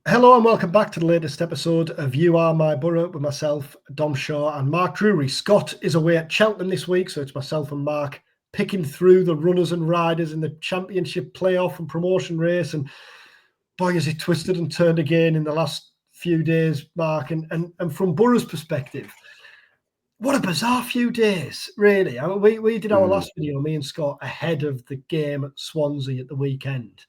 Hello and welcome back to the latest episode of You Are My Borough with myself, Dom Shaw and Mark Drury. Scott is away at Cheltenham this week, so it's myself and Mark picking through the runners and riders in the championship playoff and promotion race. And boy, has it twisted and turned again in the last few days, Mark. And from Borough's perspective, what a bizarre few days, really. I mean, we did our last video, me and Scott, ahead of the game at Swansea at the weekend.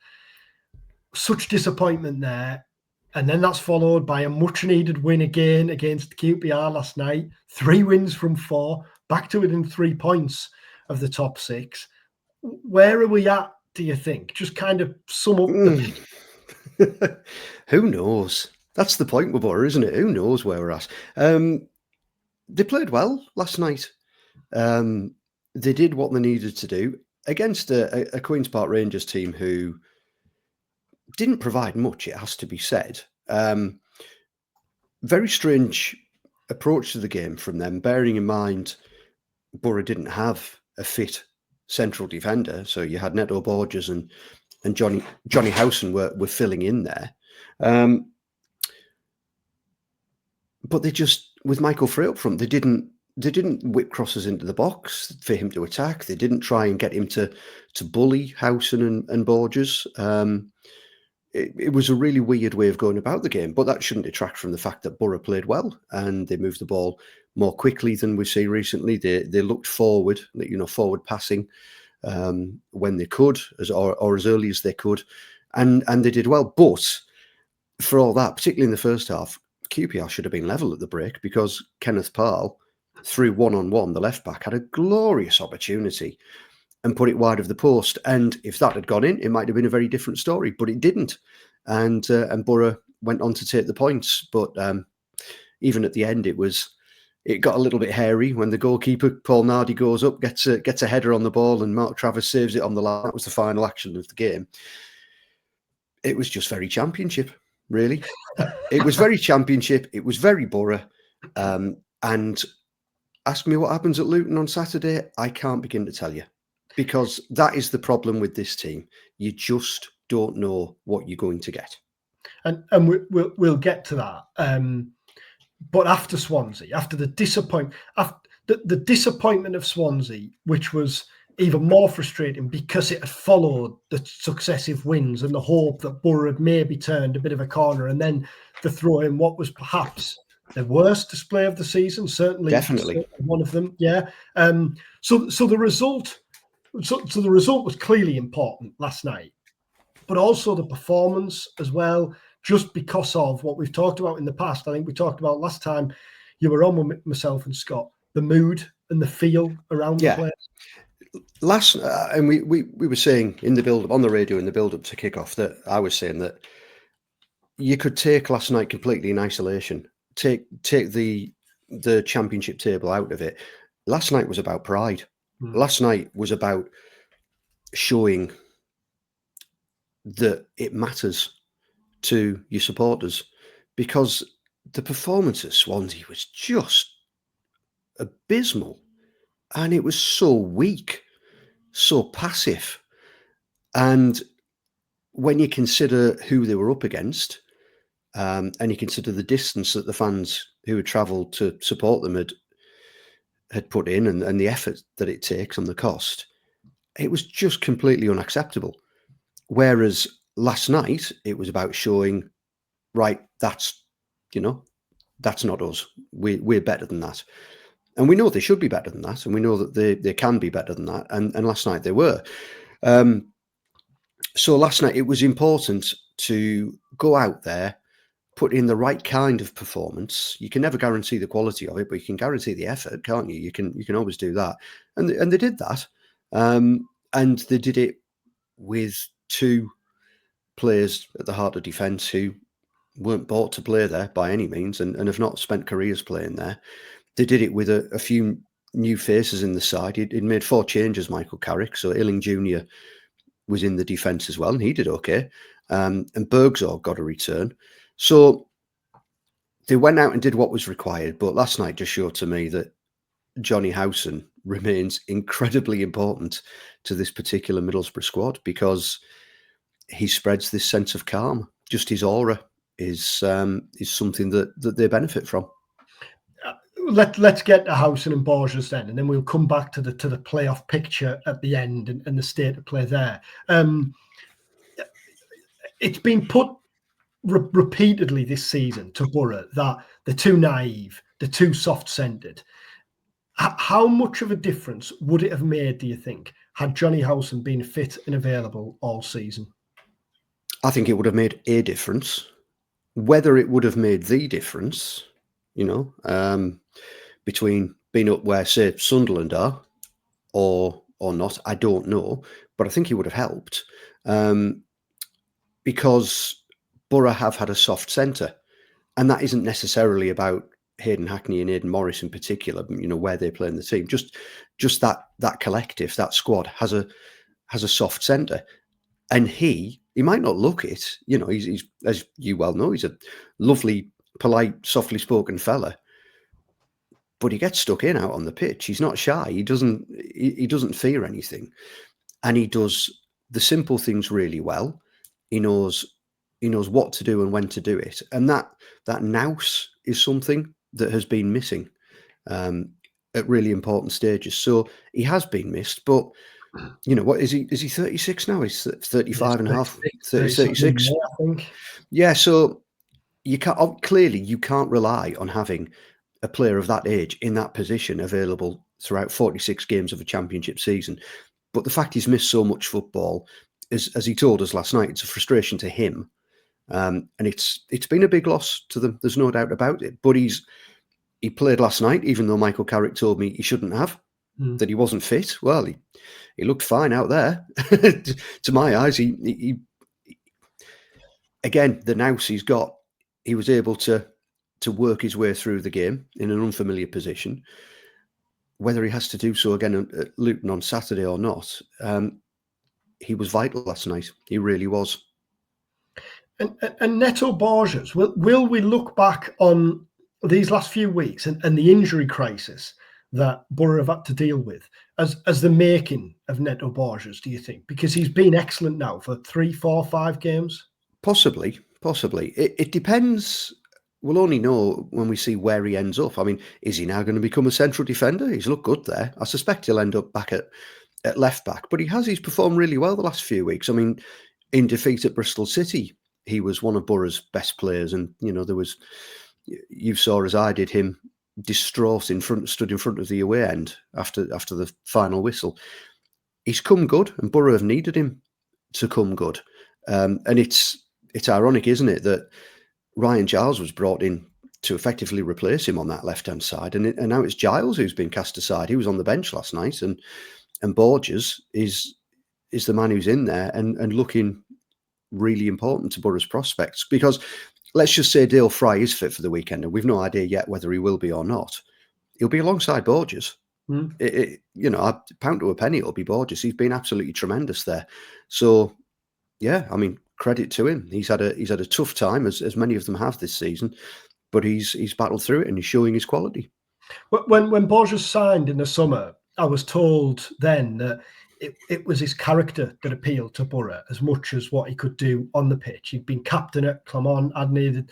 Such disappointment there. And then that's followed by a much-needed win again against QPR last night. 3 wins from 4, back to within 3 points of the top 6. Where are we at, do you think? Just kind of sum up the... Who knows? That's the point with Borough, isn't it? Who knows where we're at? They played well last night. They did what they needed to do against a Queen's Park Rangers team who didn't provide much, it has to be said. Very strange approach to the game from them, bearing in mind Borough didn't have a fit central defender. So you had Neto Borges and Jonny Howson were filling in there. But they just, with Michael Frey up front, they didn't whip crosses into the box for him to attack. They didn't try and get him to bully Howson and Borges. It was a really weird way of going about the game, but that shouldn't detract from the fact that Borough played well and they moved the ball more quickly than we've seen recently. They looked forward, forward passing when they could, or as early as they could, and they did well. But for all that, particularly in the first half, QPR should have been level at the break because Kenneth Parle, through one-on-one, the left-back, had a glorious opportunity and put it wide of the post. And if that had gone in, it might have been a very different story, but it didn't. And Borough went on to take the points. But even at the end, it got a little bit hairy when the goalkeeper, Paul Nardi, goes up, gets a header on the ball, and Mark Travers saves it on the line. That was the final action of the game. It was just very Championship, really. It was very Championship. It was very Borough. And ask me what happens at Luton on Saturday, I can't begin to tell you. Because that is the problem with this team. You just don't know what you're going to get. And we'll get to that. But after Swansea, after the disappointment, the disappointment of Swansea, which was even more frustrating because it had followed the successive wins and the hope that Borough had maybe turned a bit of a corner, and then to throw in what was perhaps the worst display of the season, certainly one of them. Yeah. So the result. So the result was clearly important last night, but also the performance as well, just because of what we've talked about in the past. I think we talked about last time you were on with myself and Scott, the mood and the feel around the place. And we were saying in the build-up, on the radio in the build-up to kick-off, that I was saying that you could take last night completely in isolation, take the Championship table out of it. Last night was about pride. Last night was about showing that it matters to your supporters, because the performance at Swansea was just abysmal, and it was so weak, so passive. And when you consider who they were up against, and you consider the distance that the fans who had travelled to support them had put in, and the effort that it takes and the cost, it was just completely unacceptable. Whereas last night, it was about showing, right, that's not us. We're better than that. And we know they should be better than that. And we know that they can be better than that. And last night they were. So last night, it was important to go out there, put in the right kind of performance. You can never guarantee the quality of it, but you can guarantee the effort, can't you? You can always do that. And they did that. And they did it with 2 players at the heart of defence who weren't bought to play there by any means and have not spent careers playing there. They did it with a few new faces in the side. He'd made 4 changes, Michael Carrick. So Illing Jr. was in the defence as well, and he did okay. And Bergzor got a return. So they went out and did what was required. But last night just showed to me that Jonny Howson remains incredibly important to this particular Middlesbrough squad, because he spreads this sense of calm. Just his aura is something that they benefit from. Let's get to Howson and Borges then, and then we'll come back to the playoff picture at the end and the state of play there. It's been put repeatedly this season to Borough that they're too naive, they're too soft-centred. How much of a difference would it have made, do you think, had Jonny Howson been fit and available all season? I think it would have made a difference. Whether it would have made the difference, between being up where, say, Sunderland are or not, I don't know. But I think it would have helped because Borough have had a soft centre. And that isn't necessarily about Hayden Hackney and Aidan Morris in particular, where they play in the team. Just that collective, that squad has a soft centre. And he might not look it, he's, as you well know, he's a lovely, polite, softly spoken fella. But he gets stuck in out on the pitch. He's not shy. He doesn't fear anything. And he does the simple things really well. He knows what to do and when to do it. And that nous is something that has been missing at really important stages. So he has been missed, but what is he 36 now? He's 35 and a half, 36. I think. Yeah, so you can't rely on having a player of that age in that position available throughout 46 games of a championship season. But the fact he's missed so much football is, as he told us last night, it's a frustration to him. And it's been a big loss to them. There's no doubt about it. But he played last night, even though Michael Carrick told me he shouldn't have, that he wasn't fit. Well, he looked fine out there. To my eyes, he again, the nous he's got, he was able to work his way through the game in an unfamiliar position. Whether he has to do so again at Luton on Saturday or not, he was vital last night. He really was. And Neto Borges, will we look back on these last few weeks and the injury crisis that Borough have had to deal with as the making of Neto Borges, do you think? Because he's been excellent now for 3, 4, 5 games. Possibly. It depends. We'll only know when we see where he ends up. I mean, is he now going to become a central defender? He's looked good there. I suspect he'll end up back at left back, but he's performed really well the last few weeks. I mean, in defeat at Bristol City, he was one of Borough's best players, and you saw, as I did, him distraught stood in front of the away end after the final whistle. He's come good, and Borough have needed him to come good. And it's ironic, isn't it, that Ryan Giles was brought in to effectively replace him on that left-hand side, and now it's Giles who's been cast aside. He was on the bench last night, and Borges is the man who's in there and looking really important to Borough's prospects. Because let's just say Dale Fry is fit for the weekend, and we've no idea yet whether he will be or not. He'll be alongside Borges. Pound to a penny, it'll be Borges. He's been absolutely tremendous there. So, yeah, I mean, credit to him. He's had a tough time, as many of them have this season, but he's battled through it and he's showing his quality. When Borges signed in the summer, I was told then that it was his character that appealed to Borough as much as what he could do on the pitch. He'd been captain at Clermont, hadn't he?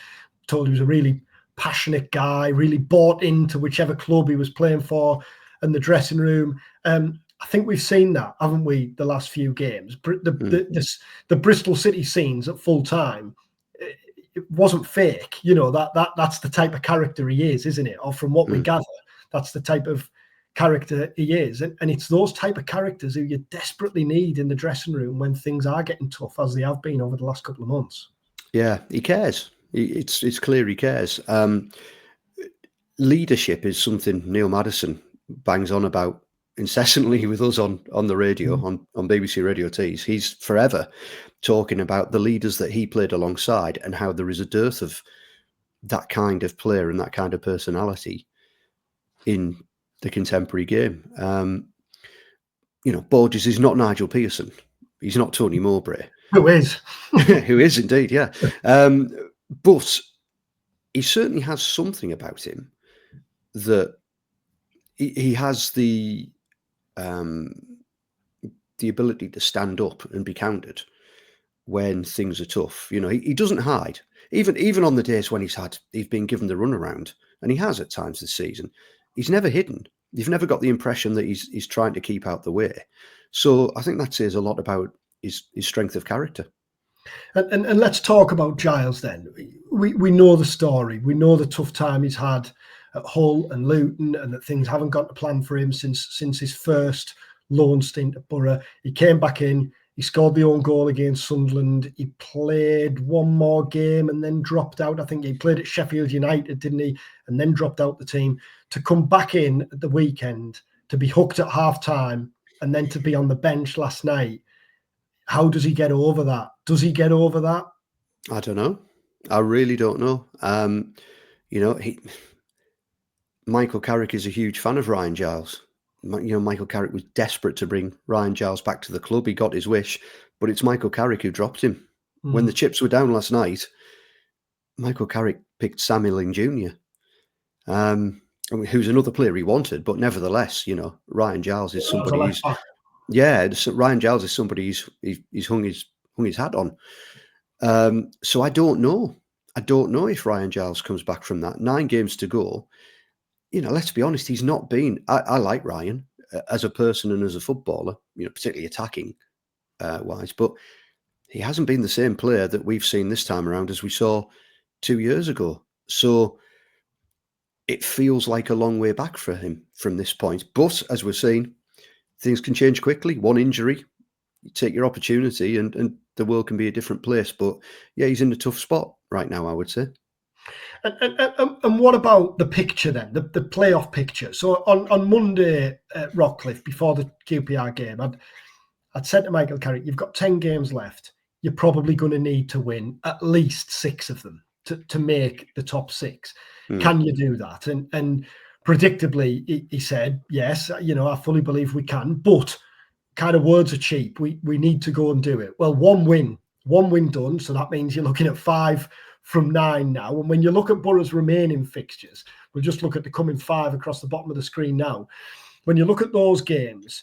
Told he was a really passionate guy, really bought into whichever club he was playing for, and the dressing room. I think we've seen that, haven't we, the last few games? The Bristol City scenes at full time, it wasn't fake. That's the type of character he is, isn't it? Or from what we gather, that's the type of character he is. And it's those type of characters who you desperately need in the dressing room when things are getting tough, as they have been over the last couple of months. Yeah, he cares. It's clear he cares. Leadership is something Neil Maddison bangs on about incessantly with us on the radio, on BBC Radio Tees. He's forever talking about the leaders that he played alongside and how there is a dearth of that kind of player and that kind of personality in the contemporary game. Borges is not Nigel Pearson. He's not Tony Mowbray. Who is? Who is indeed, yeah. But he certainly has something about him that he has the ability to stand up and be counted when things are tough. You know, he doesn't hide. Even on the days when he's been given the runaround, and he has at times this season, he's never hidden. You've never got the impression that he's trying to keep out the way. So I think that says a lot about his strength of character. And let's talk about Giles then. We know the story. We know the tough time he's had at Hull and Luton, and that things haven't got to plan for him since his first loan stint at Borough. He came back in. He scored the own goal against Sunderland. He played one more game and then dropped out. I think he played at Sheffield United, didn't he? And then dropped out the team. To come back in at the weekend, to be hooked at half-time, and then to be on the bench last night. How does he get over that? Does he get over that? I don't know. I really don't know. You know, Michael Carrick is a huge fan of Ryan Giles. You know, Michael Carrick was desperate to bring Ryan Giles back to the club. He got his wish, but it's Michael Carrick who dropped him. When the chips were down last night, Michael Carrick picked Sam Milling Jr., who's another player he wanted, but nevertheless, you know, Ryan Giles is somebody who's... Yeah, Ryan Giles is somebody he's hung his hat on. So I don't know. I don't know if Ryan Giles comes back from that. 9 games to go. You know, let's be honest, he's not been... I like Ryan as a person and as a footballer, you know, particularly attacking wise, but he hasn't been the same player that we've seen this time around as we saw 2 years ago. So it feels like a long way back for him from this point. But as we're seeing, things can change quickly. One injury, you take your opportunity, and the world can be a different place. But yeah, he's in a tough spot right now, I would say. And what about the picture then, the playoff picture? So on Monday at Rockcliffe, before the QPR game, I'd said to Michael Carrick, you've got 10 games left. You're probably going to need to win at least 6 of them to make the top 6. Can you do that? And predictably, he said, yes, you know, I fully believe we can, but kind of words are cheap. We need to go and do it. Well, one win done. So that means you're looking at 5 from 9 now. And when you look at Borough's remaining fixtures, we'll just look at the coming 5 across the bottom of the screen now. When you look at those games,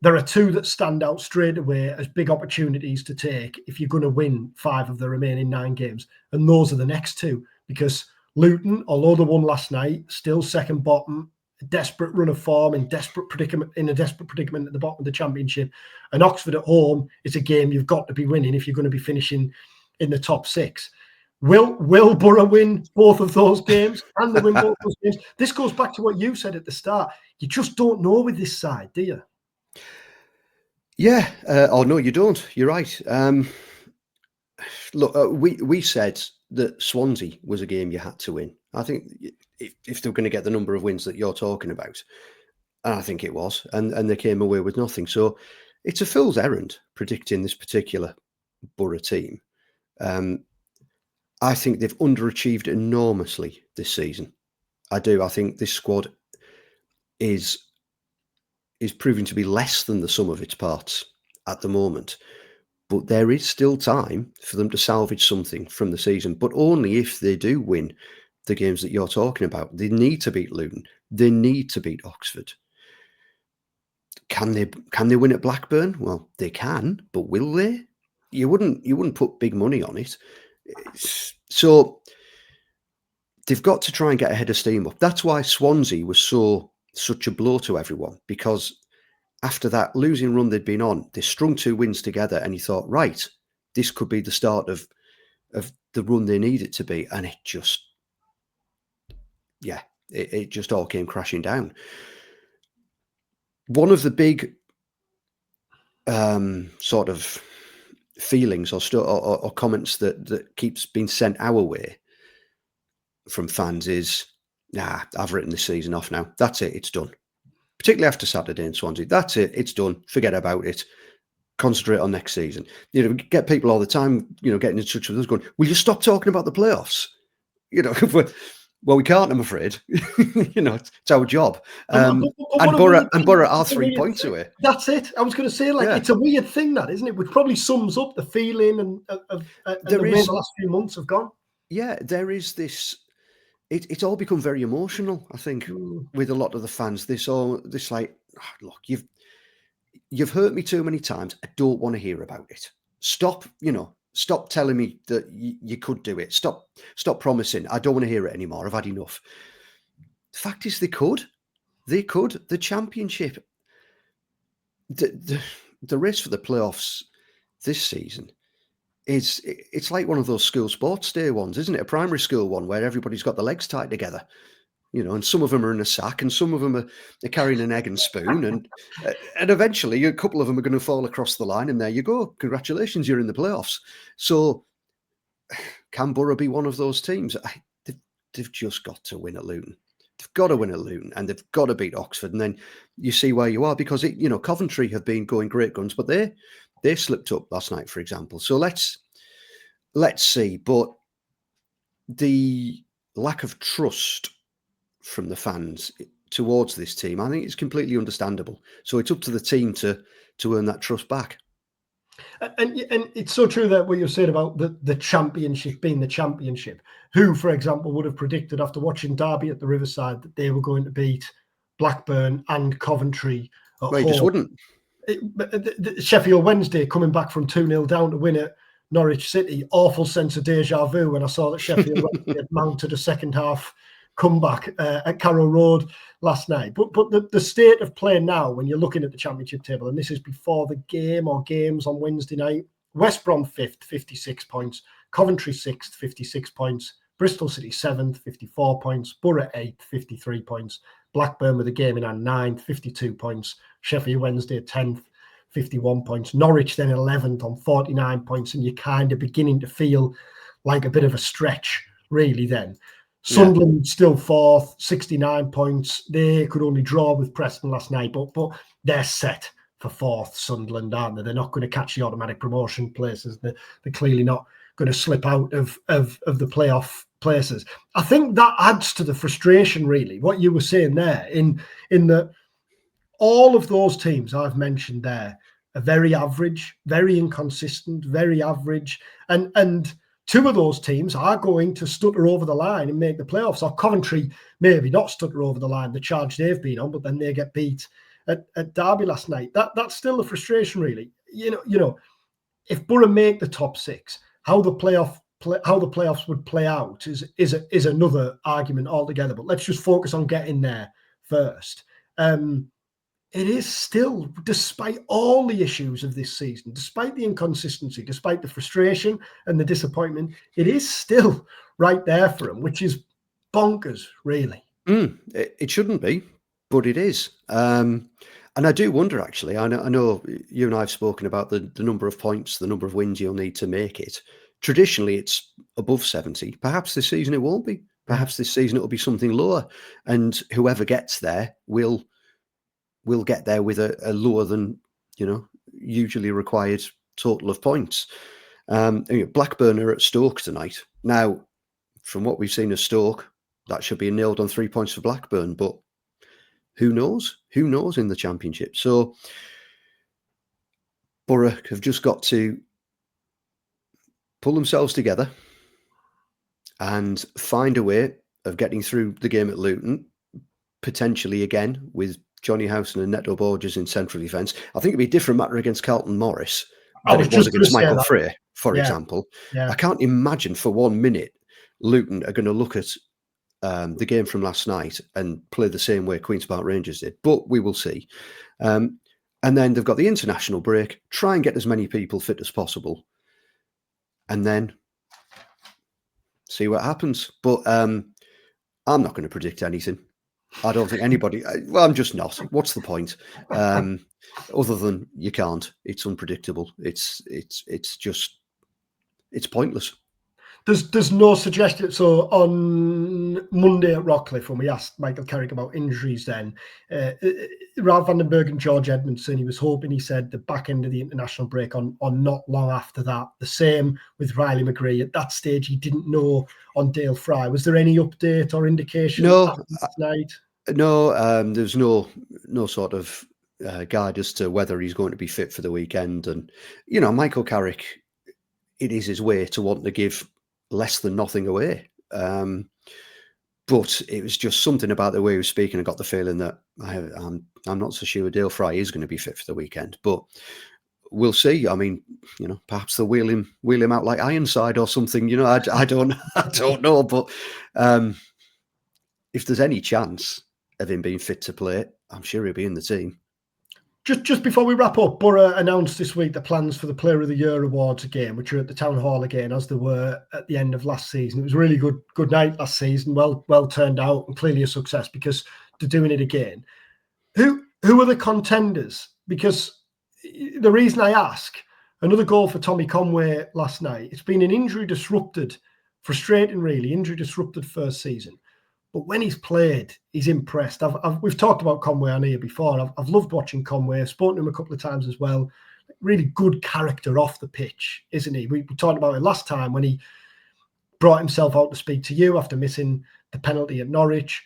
there are 2 that stand out straight away as big opportunities to take if you're going to win 5 of the remaining 9 games. And those are the next 2, because Luton, although they won last night, still second bottom, a desperate run of form, in a desperate predicament at the bottom of the Championship. And Oxford at home is a game you've got to be winning if you're going to be finishing in the top 6. Will Borough win both of those games? And they win both those games? This goes back to what you said at the start. You just don't know with this side, do you? Yeah. No, you don't. You're right. Look, we said that Swansea was a game you had to win. I think if they were going to get the number of wins that you're talking about, and I think it was, and they came away with nothing. So it's a fool's errand predicting this particular Borough team. I think they've underachieved enormously this season. I do. I think this squad is proving to be less than the sum of its parts at the moment. But there is still time for them to salvage something from the season, but only if they do win the games that you're talking about. They need to beat Luton. They need to beat Oxford. Can they win at Blackburn? Well, they can, but will they? You wouldn't put big money on it. So they've got to try and get ahead of steam up. That's why Swansea was such a blow to everyone, because after that losing run they'd been on, they strung 2 wins together, and you thought, right, this could be the start of the run they need it to be, and it just all came crashing down. One of the big sort of feelings or comments that keeps being sent our way from fans is, I've written this season off now. That's it. It's done. Particularly after Saturday in Swansea. That's it. It's done. Forget about it. Concentrate on next season. You know, get people all the time, you know, getting in touch with us going, will you stop talking about the playoffs? You know, well, we can't, I'm afraid. You know, it's our job. And Borough are 3 points away. That's it. I was going to say, it's a weird thing, that, isn't it? Which probably sums up the feeling and the way the last few months have gone. Yeah, there is this. It's all become very emotional, I think, with a lot of the fans. This like, look, you've hurt me too many times. I don't want to hear about it. Stop, you know, Stop telling me that you could do it. Stop promising. I don't want to hear it anymore. I've had enough. The fact is, they could. They could. The Championship, the race for the playoffs this season it's like one of those school sports day ones, isn't it? A primary school one where everybody's got their legs tied together, and some of them are in a sack and some of them are carrying an egg and spoon, and eventually a couple of them are going to fall across the line, and there you go. Congratulations, you're in the playoffs. So can Borough be one of those teams? They've just got to win at Luton. They've got to win at Luton, and they've got to beat Oxford, and then you see where you are, because Coventry have been going great guns, but they slipped up last night, for example. So let's see. But the lack of trust from the fans towards this team, I think it's completely understandable. So it's up to the team to earn that trust back. And it's so true that what you said about the Championship being the Championship. Who, for example, would have predicted after watching Derby at the Riverside that they were going to beat Blackburn and Coventry at home? You just wouldn't. Sheffield Wednesday coming back from 2-0 down to win at Norwich City. Awful sense of deja vu when I saw that Sheffield Wednesday had mounted a second half comeback at Carrow Road last night. But the state of play now, when you're looking at the Championship table, and this is before the game or games on Wednesday night, West Brom 5th, 56 points. Coventry 6th, 56 points. Bristol City 7th, 54 points. Borough 8th, 53 points. Blackburn with a game in hand 9th, 52 points. Sheffield Wednesday 10th, 51 points. Norwich then 11th on 49 points. And you're kind of beginning to feel like a bit of a stretch, really, then. Sunderland still 4th, 69 points. They could only draw with Preston last night, but they're set for 4th, Sunderland, aren't they? They're not going to catch the automatic promotion places. They're clearly not going to slip out of the playoff places. I think that adds to the frustration, really, what you were saying there, in that all of those teams I've mentioned there are very average, very inconsistent, very average, and two of those teams are going to stutter over the line and make the playoffs. Or Coventry maybe not stutter over the line, the charge they've been on, but then they get beat at Derby last night. That's still the frustration, really. If Borough make the top 6, how the playoffs would play out is another argument altogether. But let's just focus on getting there first. It is still, despite all the issues of this season, despite the inconsistency, despite the frustration and the disappointment, it is still right there for them, which is bonkers, really. It shouldn't be, but it is. And I do wonder, actually, I know you and I have spoken about the number of points, the number of wins you'll need to make it. Traditionally, it's above 70. Perhaps this season it won't be. Perhaps this season it'll be something lower. And whoever gets there will get there with a lower than, usually required total of points. Blackburn are at Stoke tonight. Now, from what we've seen of Stoke, that should be nailed on 3 points for Blackburn, but who knows? Who knows in the Championship? So Borough have just got to pull themselves together and find a way of getting through the game at Luton, potentially again with Jonny Howson and Neto Borges in central defence. I think it'd be a different matter against Carlton Morris than it was against Michael Frey, for example. Yeah. I can't imagine for 1 minute Luton are going to look at the game from last night and play the same way Queen's Park Rangers did, but we will see. And then they've got the international break, try and get as many people fit as possible, and then see what happens. But I'm not going to predict anything. I don't think anybody. Well, I'm just not. What's the point? Other than you can't. It's unpredictable. It's pointless. There's no suggestion. So on Monday at Rockcliffe, when we asked Michael Carrick about injuries, then Ralph Vandenberg and George Edmondson, he said the back end of the international break on not long after that. The same with Riley McGree. At that stage, he didn't know on Dale Fry. Was there any update or indication? No, tonight? No, there's no sort of guide as to whether he's going to be fit for the weekend. And, Michael Carrick, it is his way to want to give less than nothing away. But it was just something about the way he was speaking. I got the feeling that I'm not so sure Dale Fry is going to be fit for the weekend. But we'll see. I mean, perhaps they'll wheel him out like Ironside or something. I don't know. But if there's any chance of him being fit to play, I'm sure he'll be in the team. Just before we wrap up, Borough announced this week the plans for the Player of the Year awards again, which are at the Town Hall again, as they were at the end of last season. It was a really good night last season, well turned out, and clearly a success because they're doing it again. Who are the contenders? Because the reason I ask, another goal for Tommy Conway last night. It's been an injury disrupted first season. But when he's played, he's impressed. We've talked about Conway on here before. I've loved watching Conway. I've spoken to him a couple of times as well. Really good character off the pitch, isn't he? We talked about it last time when he brought himself out to speak to you after missing the penalty at Norwich.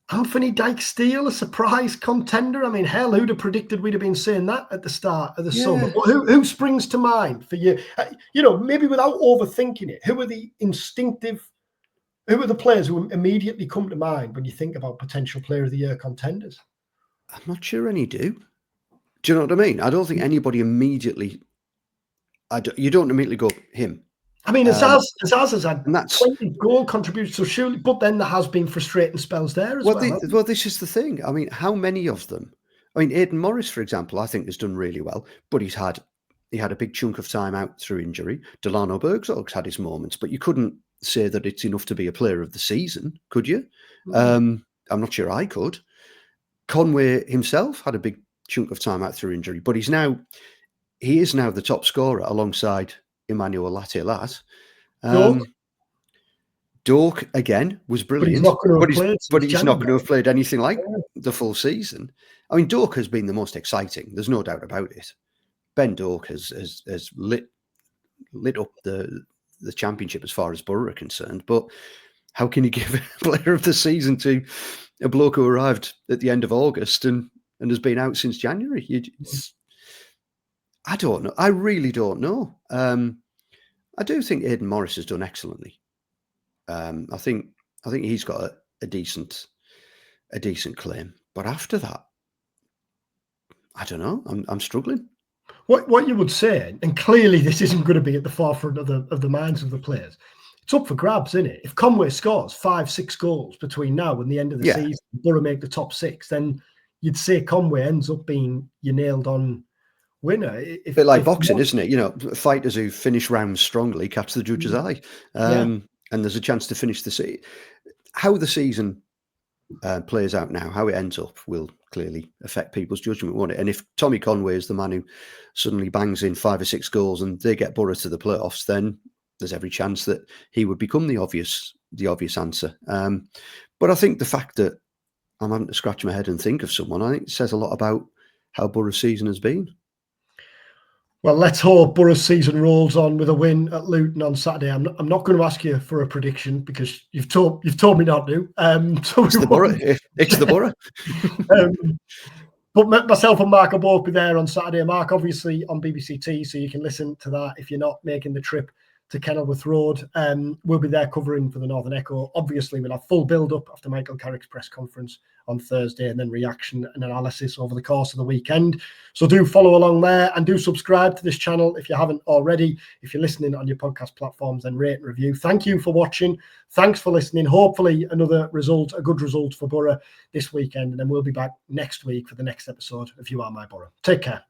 Anthony Dyke-Steele, a surprise contender. I mean, hell, who'd have predicted we'd have been saying that at the start of the summer? But who springs to mind for you? Maybe without overthinking it, who are the players who immediately come to mind when you think about potential Player of the Year contenders? I'm not sure any do. Do you know what I mean? I don't think anybody immediately. You don't immediately go him. I mean, Azaz has had 20 goal contributions, so surely, but then there has been frustrating spells there as well. Well, this is the thing. I mean, how many of them? I mean, Aidan Morris, for example, I think has done really well, but he had a big chunk of time out through injury. Delano Bergzorg's had his moments, but you couldn't say that it's enough to be a player of the season, could you? I'm not sure I could. Conway himself had a big chunk of time out through injury, but he is now the top scorer alongside Emmanuel Latilat. Dork again was brilliant, but he's not going to have played anything like the full season. I mean, Dork has been the most exciting. There's no doubt about it. Ben Dork has lit up the championship as far as Borough are concerned, but how can you give a player of the season to a bloke who arrived at the end of August and has been out since January? I don't know. I really don't know. I do think Aidan Morris has done excellently. I think he's got a decent claim, but after that, I don't know. I'm struggling. What you would say, and clearly this isn't going to be at the forefront of the minds of the players, it's up for grabs, isn't it? If Conway scores 5-6 goals between now and the end of the season, Borough make the top 6, then you'd say Conway ends up being your nailed-on winner. A bit like boxing, isn't it? Fighters who finish rounds strongly catch the judge's eye, and there's a chance to finish the season. How the season plays out now, how it ends up, will clearly affect people's judgment, won't it? And if Tommy Conway is the man who suddenly bangs in 5 or 6 goals and they get Borough to the playoffs, then there's every chance that he would become the obvious answer. But I think the fact that I'm having to scratch my head and think of someone, I think it says a lot about how Borough's season has been. Well, let's hope Borough's season rolls on with a win at Luton on Saturday. I'm not going to ask you for a prediction because you've told me not to. So it's the Borough. But myself and Mark will both be there on Saturday. Mark, obviously, on BBC T, so you can listen to that if you're not making the trip to Kenilworth Road. We'll be there covering for the Northern Echo. Obviously, we'll have full build-up after Michael Carrick's press conference on Thursday, and then reaction and analysis over the course of the weekend. So do follow along there and do subscribe to this channel if you haven't already. If you're listening on your podcast platforms, then rate and review. Thank you for watching. Thanks for listening. Hopefully a good result for Borough this weekend, and then we'll be back next week for the next episode of You Are My Borough. Take care.